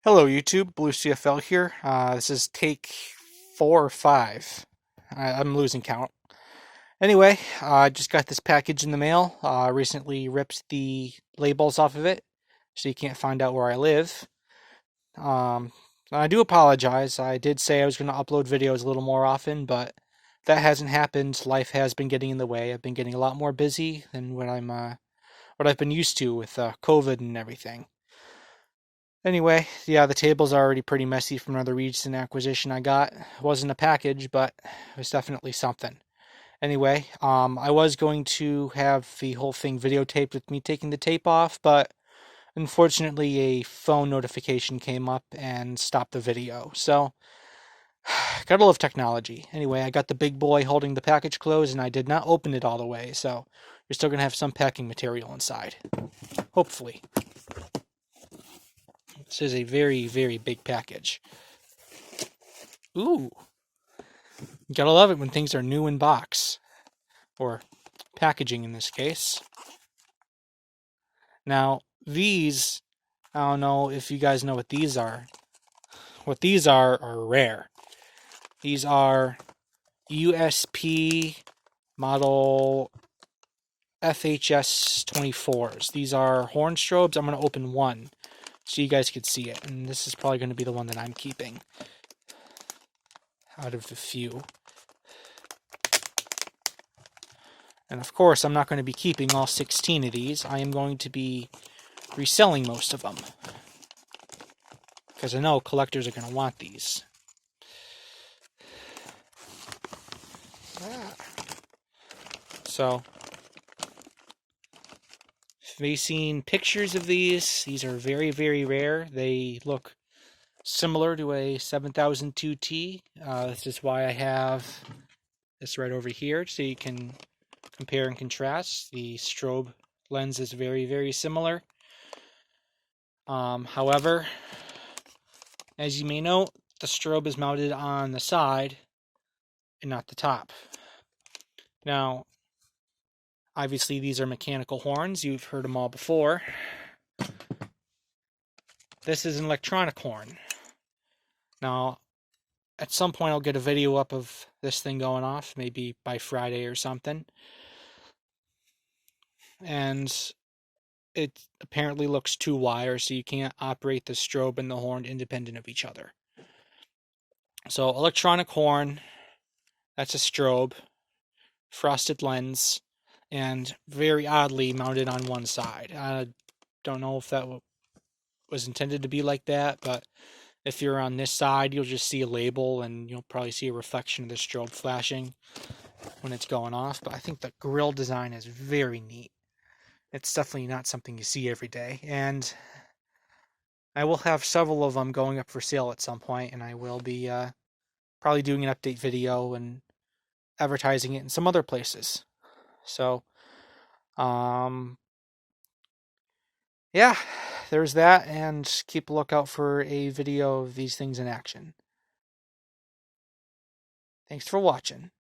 Hello YouTube, Blue CFL here. This is take 4 or 5. I'm losing count. Anyway, I just got this package in the mail. Recently ripped the labels off of it, so you can't find out where I live. Um, I do apologize. I did say I was going to upload videos a little more often, but that hasn't happened. Life has been getting in the way. I've been getting a lot more busy than what I've been used to with COVID and everything. Anyway, yeah, the table's already pretty messy from another recent acquisition I got. It wasn't a package, but it was definitely something. Anyway, I was going to have the whole thing videotaped with me taking the tape off, but unfortunately a phone notification came up and stopped the video. So, gotta love technology. Anyway, I got the big boy holding the package closed, and I did not open it all the way, so you're still gonna have some packing material inside. Hopefully. This is a very, very big package. Ooh, you gotta love it when things are new in box, or packaging in this case. Now, these, I don't know if you guys know what these are. What these are rare. These are USP model FHS-24s. These are horn strobes. I'm going to open one so you guys can see it. And this is probably going to be the one that I'm keeping out of the few. And of course, I'm not going to be keeping all 16 of these. I am going to be reselling most of them, because I know collectors are going to want these. So, if you've seen pictures of these are very, very rare. They look similar to a 7002T. This is why I have this right over here, so you can compare and contrast. The strobe lens is very, very similar. However, as you may note, the strobe is mounted on the side and not the top. Now, obviously these are mechanical horns. You've heard them all before. This is an electronic horn. Now, at some point I'll get a video up of this thing going off, maybe by Friday or something. And it apparently looks two wires, so you can't operate the strobe and the horn independent of each other. So electronic horn, that's a strobe, frosted lens, and very oddly mounted on one side. I don't know if that was intended to be like that, but if you're on this side, you'll just see a label and you'll probably see a reflection of the strobe flashing when it's going off. But I think the grille design is very neat. It's definitely not something you see every day, and I will have several of them going up for sale at some point, and I will be probably doing an update video and advertising it in some other places. So, yeah, there's that, and keep a lookout for a video of these things in action. Thanks for watching.